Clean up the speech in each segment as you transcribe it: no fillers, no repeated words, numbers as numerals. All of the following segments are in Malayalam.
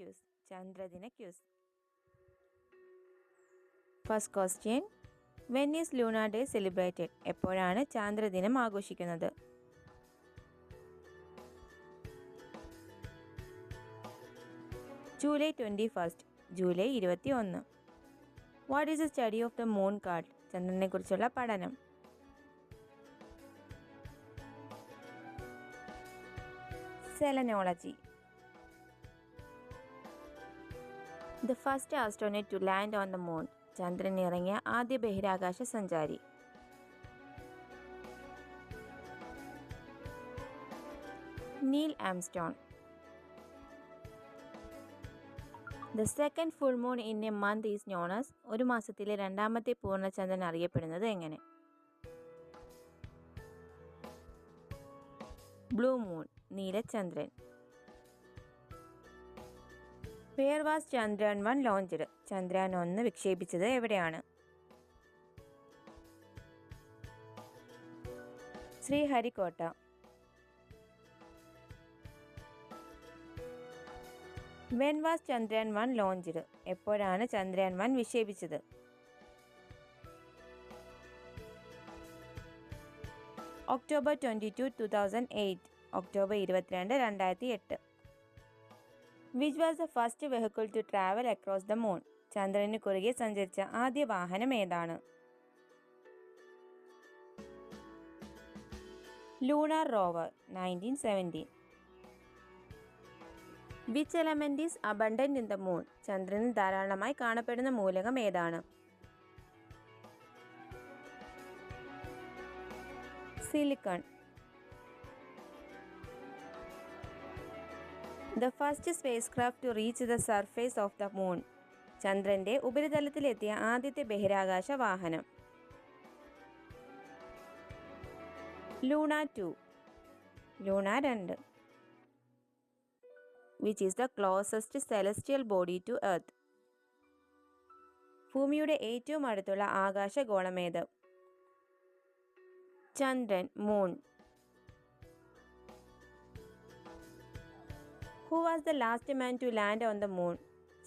ക്യൂസ്. ചന്ദ്രദിന quiz. First question. When is lunar day celebrated? എപ്പോഴാണ് ചാന്ദ്രദിനം ആഘോഷിക്കുന്നത്? July 21. July 21. What is the study of the moon called? ചന്ദ്രനെ കുറിച്ചുള്ള പഠനം. Selenology. The first astronaut to land on the moon. ചന്ദ്രനിൽ ഇറങ്ങിയ ആദ്യ ബഹിരാകാശ സഞ്ചാരി. Neil Armstrong. The second full moon in a month is known as. ഒരു മാസത്തിലെ രണ്ടാമത്തെ പൂർണ്ണചന്ദ്രൻ അറിയപ്പെടുന്നത് എങ്ങനെ? ബ്ലൂ മൂൺ, നീലചന്ദ്രൻ. Where was Chandrayaan 1 launched? Chandrayaan 1 വിക്ഷേപിച്ചത് എവിടെയാണ്? Sriharikota. When was Chandrayaan 1 launched? എപ്പോഴാണ് ചന്ദ്രയാൻ 1 വിക്ഷേപിച്ചത്? October 22, 2008. October 22, 2008. Which was the first vehicle to travel across the moon? ചന്ദ്രന് കുറുകെ സഞ്ചരിച്ച ആദ്യ വാഹനം ഏതാണ്? Lunar rover, 1970. Which element is abundant in the moon? ചന്ദ്രനിൽ ധാരാളമായി കാണപ്പെടുന്ന മൂലകം ഏതാണ്? Silicon. The first spacecraft to reach the surface of the moon. ചന്ദ്രന്റെ ഉപരിതലത്തിലെത്തിയ ആദ്യത്തെ ബഹിരാകാശ വാഹനം. Luna 2. Luna 2. Which is the closest celestial body to Earth? ഭൂമിയുടെ ഏറ്റവും അടുത്തുള്ള ആകാശഗോളമേത്? ചന്ദ്രൻ, moon. Who was the last man to land on the moon?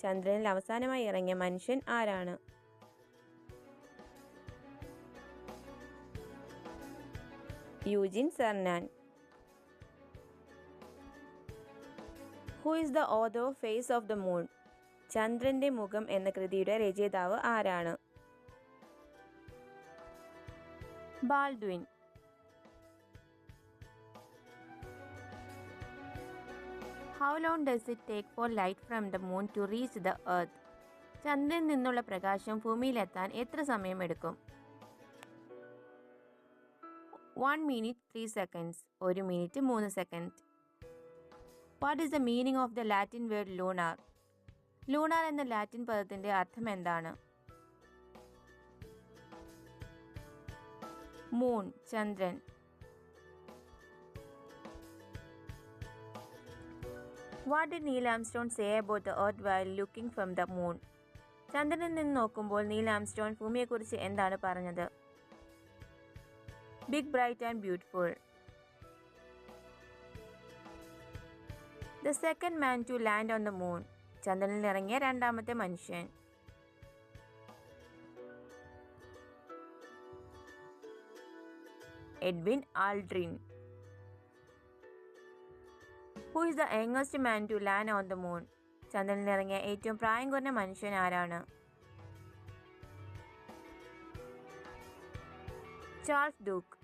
ചന്ദ്രനിൽ അവസാനമായി ഇറങ്ങിയ മനുഷ്യൻ ആരാണ്? Eugene Cernan. Who is the author of face of the moon? ചന്ദ്രന്റെ മുഖം എന്ന കൃതിയുടെ രചയിതാവ് ആരാണ്? Baldwin. How long does it take for light from the moon to reach the earth? ചന്ദ്രനിൽ നിന്നുള്ള പ്രകാശം ഭൂമിയിലെത്താൻ എത്ര സമയമെടുക്കും? 1 minute 3 seconds. 1 minute 3 second. What is the meaning of the Latin word lunar? Lunar എന്ന ലാറ്റിൻ പദത്തിന്റെ അർത്ഥം എന്താണ്? Moon, Chandran. What did Neil Armstrong say about the Earth while looking from the moon? ചന്ദ്രനിൽ നിന്ന് നോക്കുമ്പോൾ നീൽ ആംസ്ട്രോങ് ഭൂമിയെക്കുറിച്ച് എന്താണ് പറഞ്ഞത്? Big, bright and beautiful. The second man to land on the moon. ചന്ദ്രനിൽ ഇറങ്ങിയ രണ്ടാമത്തെ മനുഷ്യൻ. Edwin Aldrin. Who is the youngest man to land on the moon? ചന്ദ്രനിൽ ഇറങ്ങിയ ഏറ്റവും പ്രായം കുറഞ്ഞ മനുഷ്യൻ ആരാണ്? Charles Duke.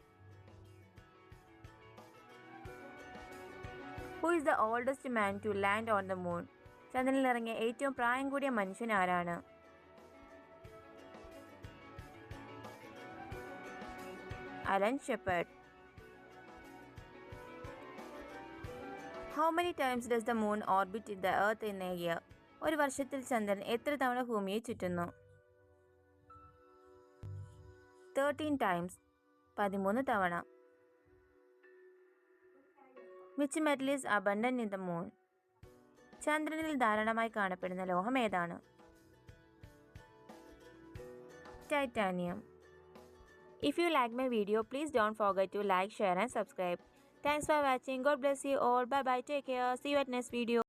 Who is the oldest man to land on the moon? ചന്ദ്രനിൽ ഇറങ്ങിയ ഏറ്റവും പ്രായം കൂടിയ മനുഷ്യൻ ആരാണ്? Alan Shepard. How many times does the moon orbit the earth in a year? ഒരു വർഷത്തിൽ ചന്ദ്രൻ എത്ര തവണ ഭൂമിയെ ചുറ്റുന്നു? 13 times. 13 തവണ. Which metal is abundant in the moon? ചന്ദ്രനിൽ ധാരാളമായി കാണപ്പെടുന്ന ലോഹം ഏതാണ്? Titanium. If you like my video, please don't forget to like, share and subscribe. Thanks for watching. God bless you all. Bye bye. Take care. See you at next video.